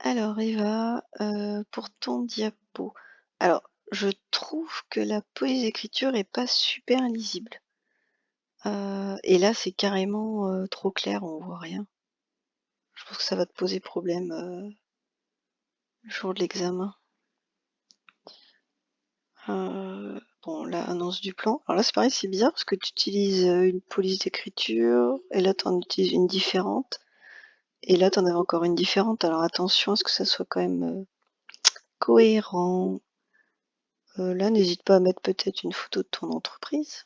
Alors Eva, pour ton diapo. Alors, je trouve que la police d'écriture est pas super lisible. Et là, c'est carrément, trop clair, on voit rien. Je pense que ça va te poser problème, le jour de l'examen. Bon, là, annonce du plan. Alors là, c'est pareil, c'est bizarre parce que tu utilises, une police d'écriture et là, tu en utilises une différente et là, tu en avais encore une différente. Alors attention à ce que ça soit quand même, cohérent. Là, n'hésite pas à mettre peut-être une photo de ton entreprise.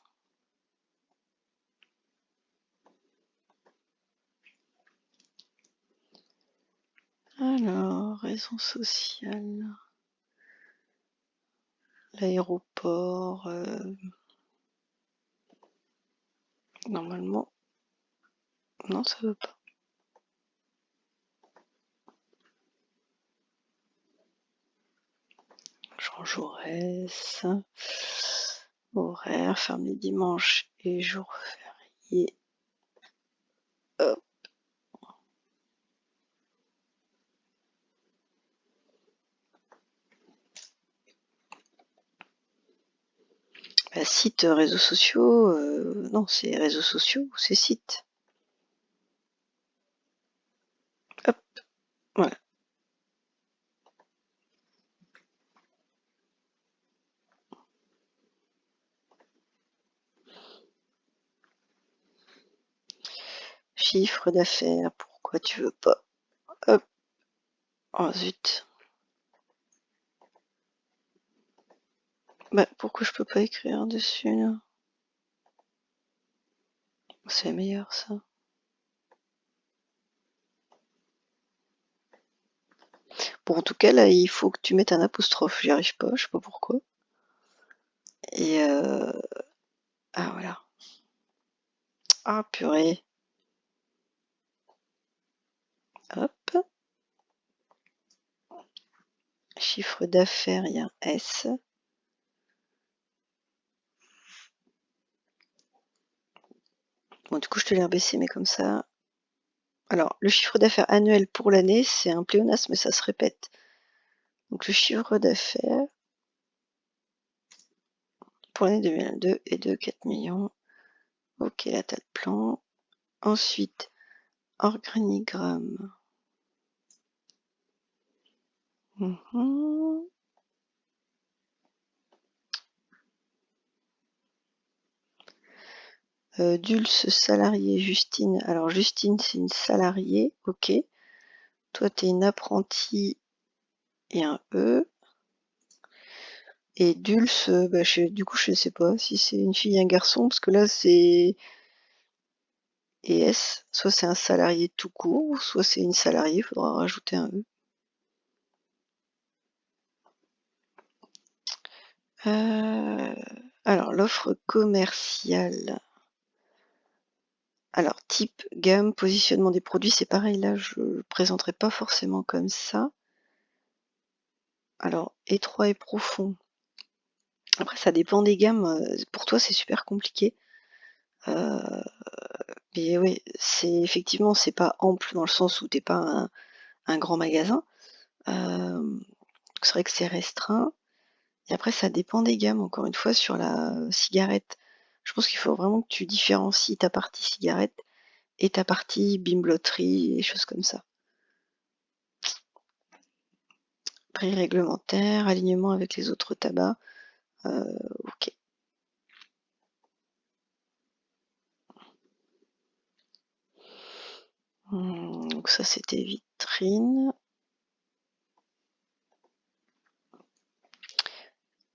Alors, raison sociale, l'aéroport, normalement, non, ça veut pas. Jean Jaurès, horaire, fermé dimanche et jour férié. Hop. Bah, site, réseaux sociaux, non, c'est réseaux sociaux ou c'est site. Hop, voilà. Chiffre d'affaires, pourquoi tu veux pas? Hop, oh zut. Bah, pourquoi je peux pas écrire dessus, là? C'est meilleur, ça. Bon, en tout cas, là, il faut que tu mettes un apostrophe. J'y arrive pas, je sais pas pourquoi. Et ah voilà. Ah purée. Hop. Chiffre d'affaires, il y a un S. Bon, du coup, je te l'ai rebaissé, mais comme ça. Alors, le chiffre d'affaires annuel pour l'année, c'est un pléonasme, mais ça se répète. Donc, le chiffre d'affaires pour l'année 2022 est de 4 millions. Ok, là, t'as le plan. Ensuite, organigramme. Mhm. Dulce, salarié, Justine. Alors, Justine, c'est une salariée, ok. Toi, t'es une apprentie et un E. Et Dulce, bah, du coup, je sais pas si c'est une fille et un garçon, parce que là, c'est ES. Soit c'est un salarié tout court, soit c'est une salariée, il faudra rajouter un E. Alors, l'offre commerciale. Alors, type, gamme, positionnement des produits, c'est pareil, là, je ne présenterai pas forcément comme ça. Alors, étroit et profond. Après, ça dépend des gammes. Pour toi, c'est super compliqué. Mais oui, c'est pas ample dans le sens où t'es pas un grand magasin. C'est vrai que c'est restreint. Et après, ça dépend des gammes. Encore une fois, sur la cigarette, je pense qu'il faut vraiment que tu différencies ta partie cigarette et ta partie bimbeloterie et choses comme ça. Prix réglementaire, alignement avec les autres tabacs. Ok. Donc ça, c'était vitrine.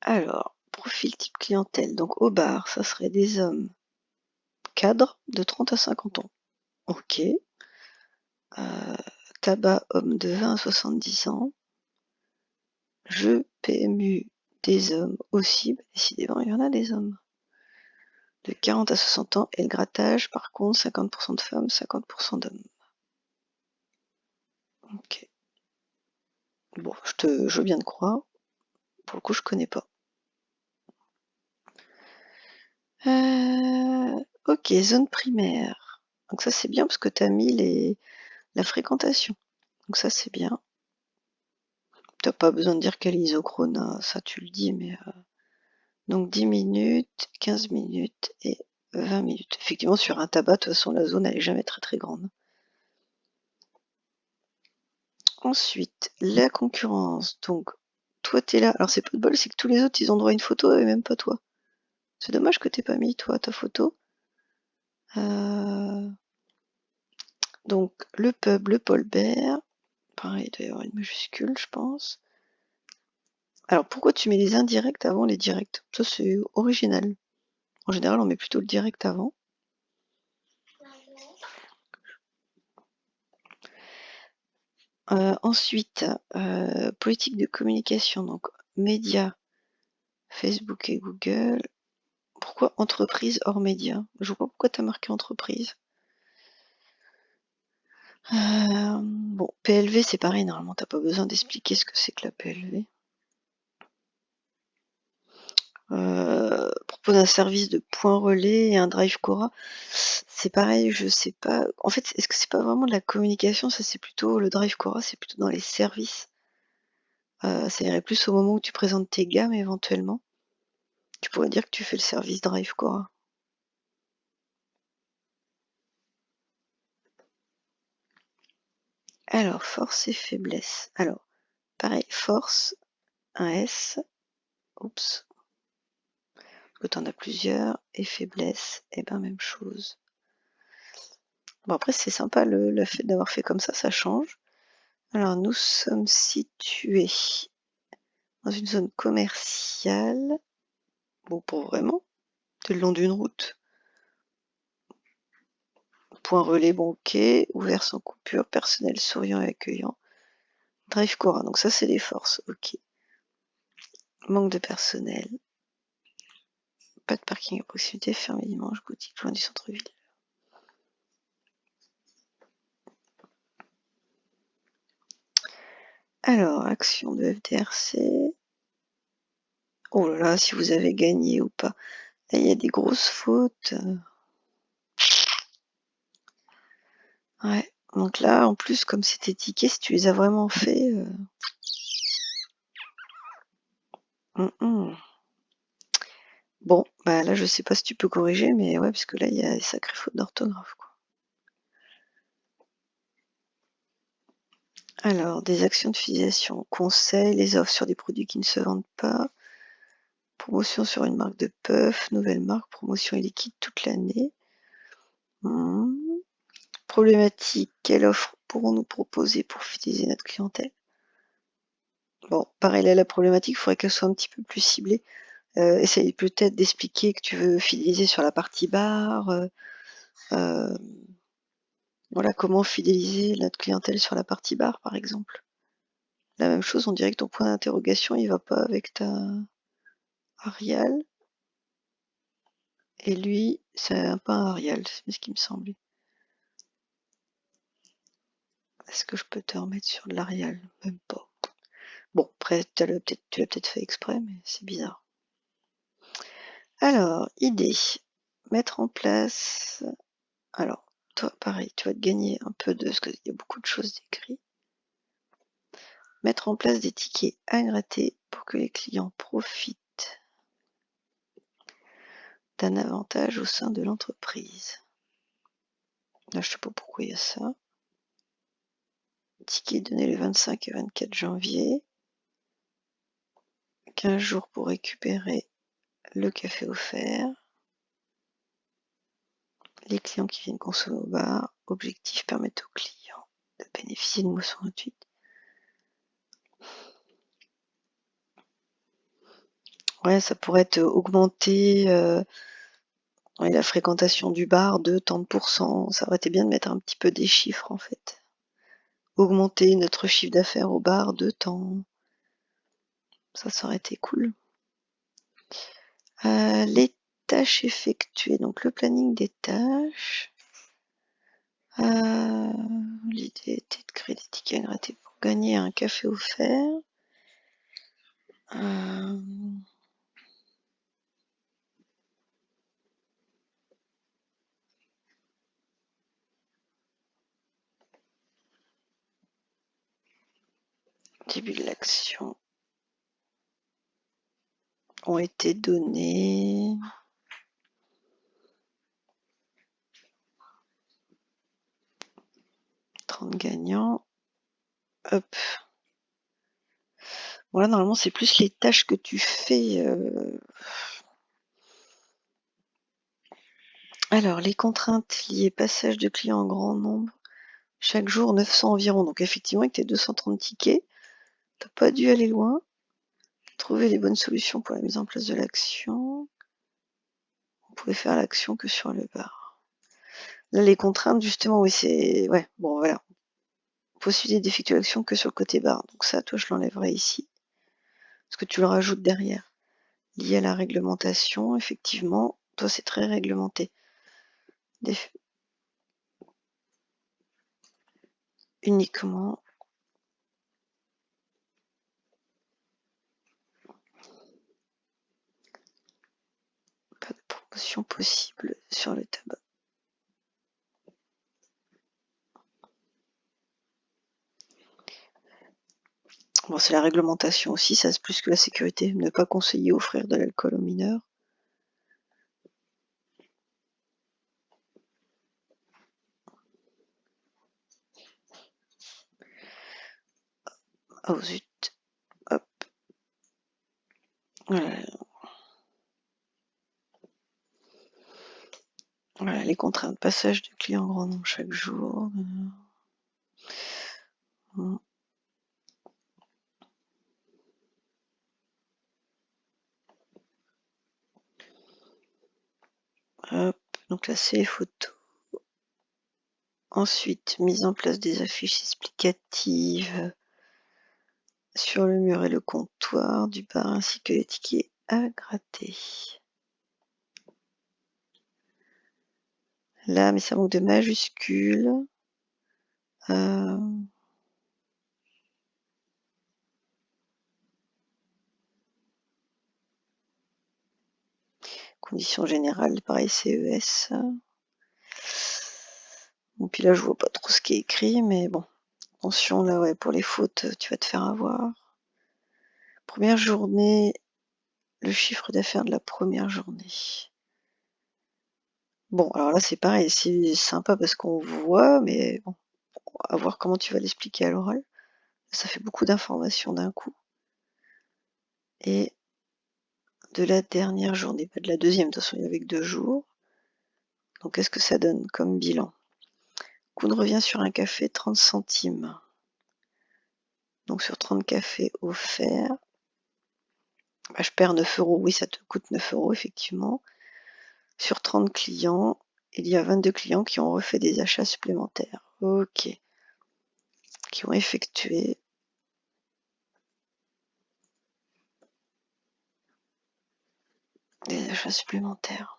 Alors, profil type clientèle. Donc au bar, ça serait des hommes cadres de 30 à 50 ans. Ok. Tabac, homme de 20 à 70 ans. Jeu PMU, des hommes aussi. Bah, décidément, il y en a des hommes. De 40 à 60 ans. Et le grattage, par contre, 50% de femmes, 50% d'hommes. Ok. Bon, je veux bien te croire. Pour le coup, je connais pas. Ok, zone primaire. Donc ça, c'est bien parce que tu as mis la fréquentation. Donc ça, c'est bien. T'as pas besoin de dire quelle isochrone, hein, ça tu le dis, mais donc 10 minutes, 15 minutes et 20 minutes. Effectivement, sur un tabac, de toute façon, la zone, elle est jamais très très grande. Ensuite, la concurrence. Donc, toi, t'es là. Alors, c'est pas de bol, c'est que tous les autres, ils ont droit à une photo et même pas toi. C'est dommage que t'aies pas mis, toi, ta photo. Donc, le pub, le Paul Bert. Pareil, il doit y avoir une majuscule, je pense. Alors, pourquoi tu mets les indirects avant les directs? Ça, c'est original. En général, on met plutôt le direct avant. Ensuite, politique de communication, donc médias, Facebook et Google. Pourquoi entreprise hors médias? Je vois pas pourquoi tu as marqué entreprise. Bon, PLV, c'est pareil, normalement, t'as pas besoin d'expliquer ce que c'est que la PLV. Propose un service de point relais et un drive Cora. C'est pareil, je sais pas. En fait, est-ce que c'est pas vraiment de la communication? Ça, c'est plutôt le drive Cora, c'est plutôt dans les services. Ça irait plus au moment où tu présentes tes gammes éventuellement. Tu pourrais dire que tu fais le service drive Cora. Alors, force et faiblesse. Alors, pareil, force, un S. Oups. Que t'en as plusieurs. Et faiblesse, et ben même chose. Bon, après, c'est sympa le fait d'avoir fait comme ça change. Alors, nous sommes situés dans une zone commerciale. Bon, pour vraiment, c'est le long d'une route. Point relais, bon, ok. Ouvert sans coupure, personnel souriant et accueillant. Drive Cora, donc ça, c'est les forces, ok. Manque de personnel. Pas de parking à proximité, fermé dimanche, boutique loin du centre-ville. Alors, action de FDRC. Oh là là, si vous avez gagné ou pas. Là, il y a des grosses fautes. Ouais. Donc là, en plus, comme c'était ticket, si tu les as vraiment fait. Bon, bah là, je sais pas si tu peux corriger, mais ouais, parce que là, il y a des sacrées fautes d'orthographe, quoi. Alors, des actions de fidélisation, conseils, les offres sur des produits qui ne se vendent pas, promotion sur une marque de puff, nouvelle marque, promotion illiquide toute l'année. Problématique, quelle offre pourrons-nous proposer pour fidéliser notre clientèle? Bon, pareil, là, la problématique, il faudrait qu'elle soit un petit peu plus ciblée. Essaye peut-être d'expliquer que tu veux fidéliser sur la partie bar. Voilà, comment fidéliser notre clientèle sur la partie bar, par exemple. La même chose, on dirait que ton point d'interrogation, il va pas avec ta Arial. Et lui, c'est pas un Arial, c'est ce qui me semblait. Est-ce que je peux te remettre sur de l'Arial? Même pas. Bon, après, tu l'as peut-être fait exprès, mais c'est bizarre. Alors, idée. Mettre en place. Alors, toi, pareil, tu vas te gagner un peu de. Parce qu'il y a beaucoup de choses décrites. Mettre en place des tickets à gratter pour que les clients profitent d'un avantage au sein de l'entreprise. Là, je sais pas pourquoi il y a ça. Ticket donné le 25 et 24 janvier. 15 jours pour récupérer le café offert. Les clients qui viennent consommer au bar. Objectif, permettre aux clients de bénéficier de moisson gratuite. Ouais, ça pourrait être augmenter la fréquentation du bar de tant de pourcents. Ça aurait été bien de mettre un petit peu des chiffres en fait. Augmenter notre chiffre d'affaires au bar de tant. Ça aurait été cool. Les tâches effectuées, donc le planning des tâches. L'idée était de créer des tickets à gratter pour gagner un café offert. début de l'action ont été donnés. « 30 gagnants. Hop. Bon là, normalement, c'est plus les tâches que tu fais. Alors, les contraintes liées passage de clients en grand nombre. Chaque jour, 900 environ. Donc effectivement, avec tes 230 tickets, t'as pas dû aller loin. Trouver les bonnes solutions pour la mise en place de l'action. On pouvait faire l'action que sur le bar. Là, les contraintes, justement, oui, c'est... Ouais, bon, voilà. Possibilité d'effectuer l'action que sur le côté bar. Donc ça, toi, je l'enlèverai ici. Parce que tu le rajoutes derrière. Lié à la réglementation, effectivement, toi, c'est très réglementé. Uniquement pas de promotion possible sur le tabac. Bon, c'est la réglementation aussi, ça c'est plus que la sécurité. Ne pas conseiller offrir de l'alcool aux mineurs. Oh zut. Hop. Voilà. Voilà les contraintes. Passage de clients en grand nombre chaque jour. Hop. Donc là, c'est les photos. Ensuite, mise en place des affiches explicatives sur le mur et le comptoir du bar ainsi que les tickets à gratter. Là, mais ça manque de majuscules. Conditions générales, pareil, CES. Bon, puis là, je vois pas trop ce qui est écrit, mais bon. Attention, là, ouais, pour les fautes, tu vas te faire avoir. Première journée, le chiffre d'affaires de la première journée. Bon, alors là, c'est pareil, c'est sympa parce qu'on voit, mais bon, à voir comment tu vas l'expliquer à l'oral. Ça fait beaucoup d'informations d'un coup. Et de la dernière journée, pas de la deuxième, de toute façon, il y avait que 2 jours. Donc, qu'est-ce que ça donne comme bilan? Coût de revient sur un café, 30 centimes. Donc, sur 30 cafés offerts, bah, je perds 9 euros. Oui, ça te coûte 9 euros, effectivement. Sur 30 clients, il y a 22 clients qui ont refait des achats supplémentaires. Ok. Qui ont effectué des achats supplémentaires.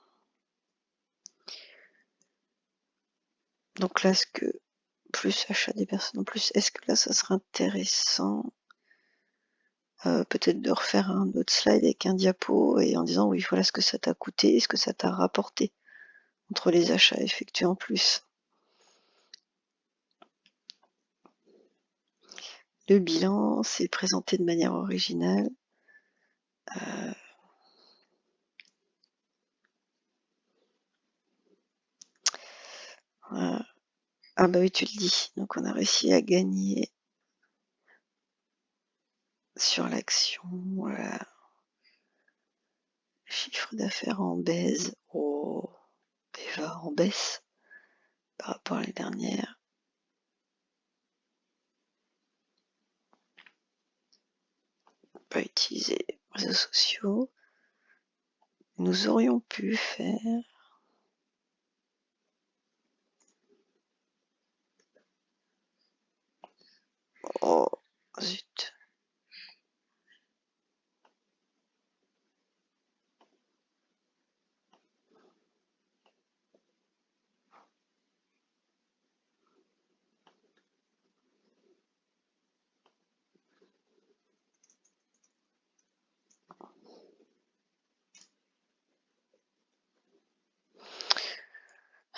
Donc là, est-ce que plus achat des personnes en plus, est-ce que là, ça serait intéressant peut-être de refaire un autre slide avec un diapo et en disant oui, voilà ce que ça t'a coûté, ce que ça t'a rapporté entre les achats effectués en plus. Le bilan, c'est présenté de manière originale. Ah bah oui, tu le dis. Donc on a réussi à gagner sur l'action. Voilà. Chiffre d'affaires en baisse. Oh, déjà en baisse par rapport à l'année dernière. Pas utiliser les réseaux sociaux. Nous aurions pu faire. Oh, zut.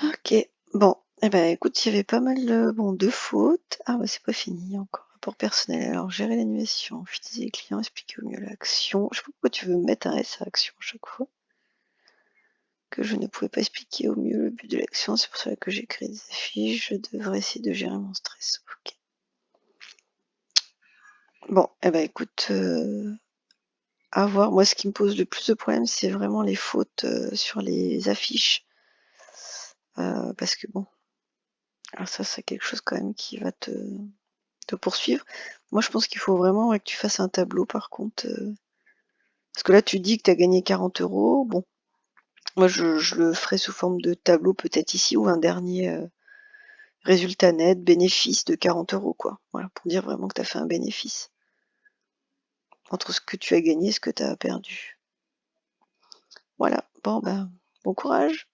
Ok, bon, eh ben écoute, il y avait pas mal de fautes. Ah bah c'est pas fini encore. rapport personnel. Alors, gérer l'animation, fidéliser les clients, expliquer au mieux l'action. Je sais pas pourquoi tu veux mettre un S à action à chaque fois. Que je ne pouvais pas expliquer au mieux le but de l'action, c'est pour cela que j'ai créé des affiches. Je devrais essayer de gérer mon stress. Ok. Bon, eh ben écoute, à voir. Moi, ce qui me pose le plus de problèmes, c'est vraiment les fautes sur les affiches. Parce que bon, alors ça, c'est quelque chose quand même qui va te poursuivre. Moi, je pense qu'il faut vraiment que tu fasses un tableau, par contre. Parce que là, tu dis que tu as gagné 40 euros. Bon, moi, je le ferai sous forme de tableau, peut-être ici, ou un dernier résultat net, bénéfice de 40 euros, quoi. Voilà, pour dire vraiment que tu as fait un bénéfice. Entre ce que tu as gagné et ce que tu as perdu. Voilà, bon, ben, bon courage.